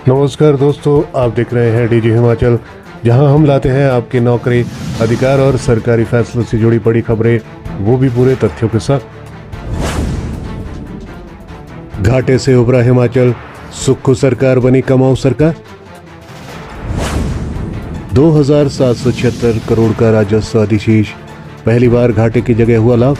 नमस्कार दोस्तों, आप देख रहे हैं डीजी हिमाचल, जहां हम लाते हैं आपके नौकरी, अधिकार और सरकारी फैसलों से जुड़ी बड़ी खबरें, वो भी पूरे तथ्यों के साथ। घाटे से उभरा हिमाचल, सुक्खू सरकार बनी कमाऊ सरकार। 2776 करोड़ का राजस्व अधिशेष, पहली बार घाटे की जगह हुआ लाभ।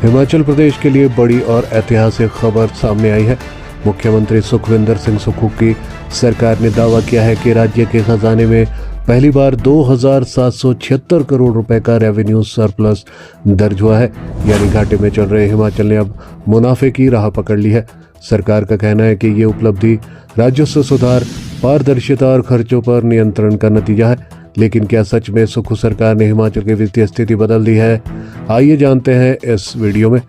हिमाचल प्रदेश के लिए बड़ी और ऐतिहासिक खबर सामने आई है। मुख्यमंत्री सुखविंदर सिंह सुक्खू की सरकार ने दावा किया है कि राज्य के खजाने में पहली बार 2776 करोड़ रुपए का रेवेन्यू सरप्लस दर्ज हुआ है। यानी घाटे में चल रहे हिमाचल ने अब मुनाफे की राह पकड़ ली है। सरकार का कहना है कि ये उपलब्धि राजस्व सुधार, पारदर्शिता और खर्चों पर नियंत्रण का नतीजा है। लेकिन क्या सच में सुक्खू सरकार ने हिमाचल की वित्तीय स्थिति बदल दी है? आइए जानते हैं इस वीडियो में।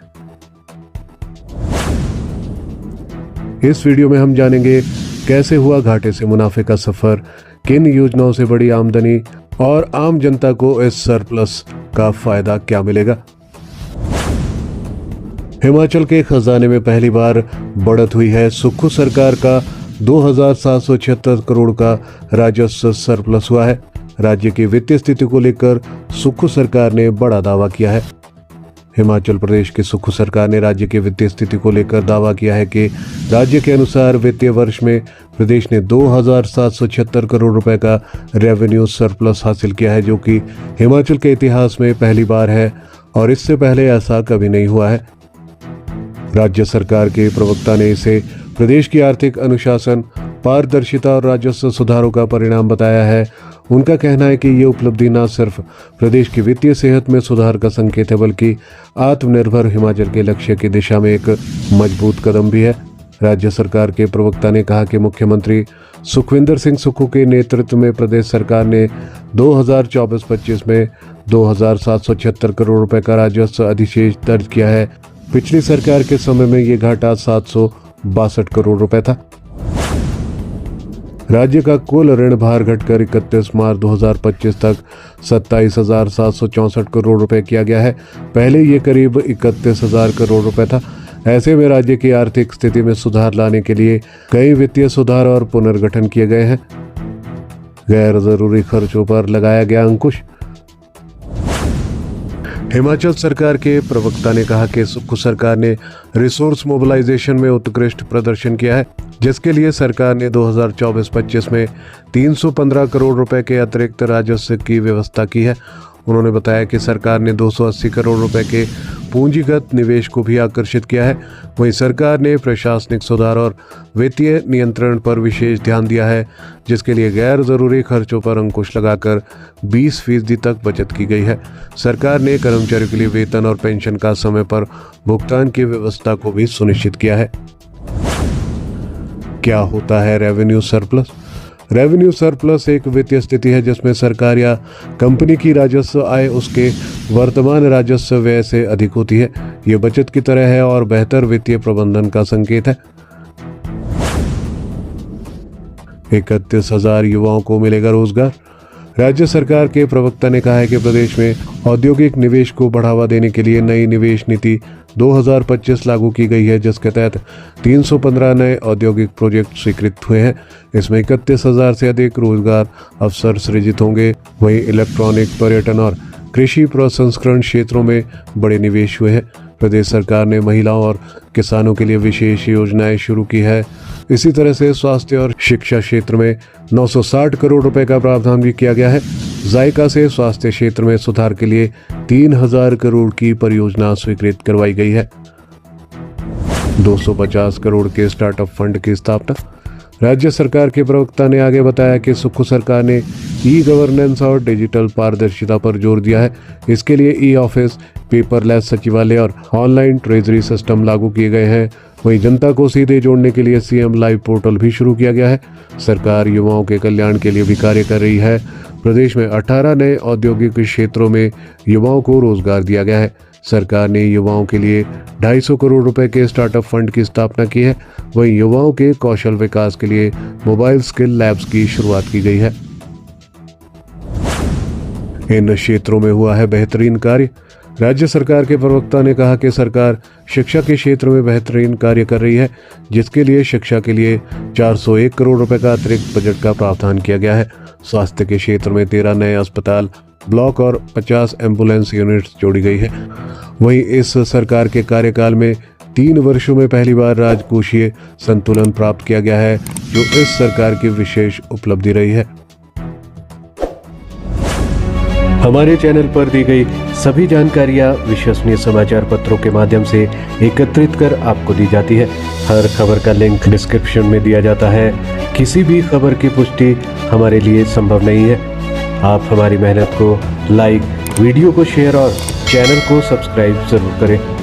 इस वीडियो में हम जानेंगे कैसे हुआ घाटे से मुनाफे का सफर, किन योजनाओं से बड़ी आमदनी और आम जनता को इस सरप्लस का फायदा क्या मिलेगा। हिमाचल के खजाने में पहली बार बढ़त हुई है। सुक्खू सरकार का 2776 करोड़ का राजस्व सरप्लस हुआ है। राज्य की वित्तीय स्थिति को लेकर सुक्खू सरकार ने बड़ा दावा किया है। हिमाचल प्रदेश की सुक्खू सरकार ने राज्य की वित्तीय स्थिति को लेकर दावा किया है कि राज्य के अनुसार वित्तीय वर्ष में प्रदेश ने 2776 करोड़ रुपए का रेवेन्यू सरप्लस हासिल किया है, जो कि हिमाचल के इतिहास में पहली बार है और इससे पहले ऐसा कभी नहीं हुआ है। राज्य सरकार के प्रवक्ता ने इसे प्रदेश की आर्थिक अनुशासन, पारदर्शिता और राजस्व सुधारों का परिणाम बताया है। उनका कहना है कि ये उपलब्धि न सिर्फ प्रदेश की वित्तीय सेहत में सुधार का संकेत है, बल्कि आत्मनिर्भर हिमाचल के लक्ष्य की दिशा में एक मजबूत कदम भी है। राज्य सरकार के प्रवक्ता ने कहा कि मुख्यमंत्री सुखविंदर सिंह सुक्खू के नेतृत्व में प्रदेश सरकार ने 2024-25 में 2776 करोड़ रुपए का राजस्व अधिशेष दर्ज किया है। पिछली सरकार के समय में ये घाटा 762 करोड़ रुपए था। राज्य का कुल ऋण भार घटकर 31 मार्च 2025 तक 27,764 करोड़ रुपए किया गया है। पहले ये करीब 31,000 करोड़ रुपए था। ऐसे में राज्य की आर्थिक स्थिति में सुधार लाने के लिए कई वित्तीय सुधार और पुनर्गठन किए गए हैं। गैर जरूरी खर्चों पर लगाया गया अंकुश। हिमाचल सरकार के प्रवक्ता ने कहा कि सुक्खू सरकार ने रिसोर्स मोबिलाइजेशन में उत्कृष्ट प्रदर्शन किया है, जिसके लिए सरकार ने 2024-25 में 315 करोड़ रुपए के अतिरिक्त राजस्व की व्यवस्था की है। उन्होंने बताया कि सरकार ने 280 करोड़ रुपए के पूंजीगत निवेश को भी आकर्षित किया है। वहीं सरकार ने प्रशासनिक सुधार और वित्तीय नियंत्रण पर विशेष ध्यान दिया है, जिसके लिए गैर जरूरी खर्चों पर अंकुश लगाकर 20% तक बचत की गई है। सरकार ने कर्मचारियों के लिए वेतन और पेंशन का समय पर भुगतान की व्यवस्था को भी सुनिश्चित किया है। क्या होता है रेवेन्यू सरप्लस? रेवेन्यू सरप्लस एक वित्तीय स्थिति है जिसमें सरकार या कंपनी की राजस्व आय उसके वर्तमान राजस्व व्यय से अधिक होती है। ये बचत की तरह है और बेहतर वित्तीय प्रबंधन का संकेत है। 31,000 युवाओं को मिलेगा रोजगार। राज्य सरकार के प्रवक्ता ने कहा है कि प्रदेश में औद्योगिक निवेश को बढ़ावा देने के लिए नई निवेश नीति 2025 लागू की गई है, जिसके तहत 315 नए औद्योगिक प्रोजेक्ट स्वीकृत हुए हैं। इसमें 31,000 से अधिक रोजगार अवसर सृजित होंगे। वहीं इलेक्ट्रॉनिक, पर्यटन और कृषि प्रसंस्करण क्षेत्रों में बड़े निवेश हुए हैं। प्रदेश सरकार ने महिलाओं और किसानों के लिए विशेष योजनाएं शुरू की है। इसी तरह से स्वास्थ्य और शिक्षा क्षेत्र में 960 करोड़ रुपए का प्रावधान भी किया गया है। जायका से स्वास्थ्य क्षेत्र में सुधार के लिए 3,000 करोड़ की परियोजना स्वीकृत करवाई गई है। 250 करोड़ के स्टार्टअप फंड की स्थापना। राज्य सरकार के प्रवक्ता ने आगे बताया कि सुक्खू सरकार ने ई गवर्नेंस और डिजिटल पारदर्शिता पर जोर दिया है। इसके लिए ई ऑफिस, पेपरलेस सचिवालय और ऑनलाइन ट्रेजरी सिस्टम लागू किए गए हैं। वहीं जनता को सीधे जोड़ने के लिए सीएम लाइव पोर्टल भी शुरू किया गया है। सरकार युवाओं के कल्याण के लिए भी कार्य कर रही है। प्रदेश में 18 नए औद्योगिक क्षेत्रों में युवाओं को रोजगार दिया गया है। सरकार ने युवाओं के लिए 250 करोड़ रुपए के स्टार्टअप फंड की स्थापना की है। वहीं युवाओं के कौशल विकास के लिए मोबाइल स्किल लैब्स की शुरुआत की गई है। इन क्षेत्रों में हुआ है बेहतरीन कार्य। राज्य सरकार के प्रवक्ता ने कहा कि सरकार शिक्षा के क्षेत्र में बेहतरीन कार्य कर रही है, जिसके लिए शिक्षा के लिए 401 करोड़ रुपए का अतिरिक्त बजट का प्रावधान किया गया है। स्वास्थ्य के क्षेत्र में 13 नए अस्पताल, ब्लॉक और 50 एम्बुलेंस यूनिट्स जोड़ी गई है। वहीं इस सरकार के कार्यकाल में 3 वर्षों में पहली बार राजकोषीय संतुलन प्राप्त किया गया है, जो इस सरकार की विशेष उपलब्धि रही है। हमारे चैनल पर दी गई सभी जानकारियां विश्वसनीय समाचार पत्रों के माध्यम से एकत्रित कर आपको दी जाती है। हर खबर का लिंक डिस्क्रिप्शन में दिया जाता है। किसी भी खबर की पुष्टि हमारे लिए संभव नहीं है। आप हमारी मेहनत को लाइक, वीडियो को शेयर और चैनल को सब्सक्राइब जरूर करें।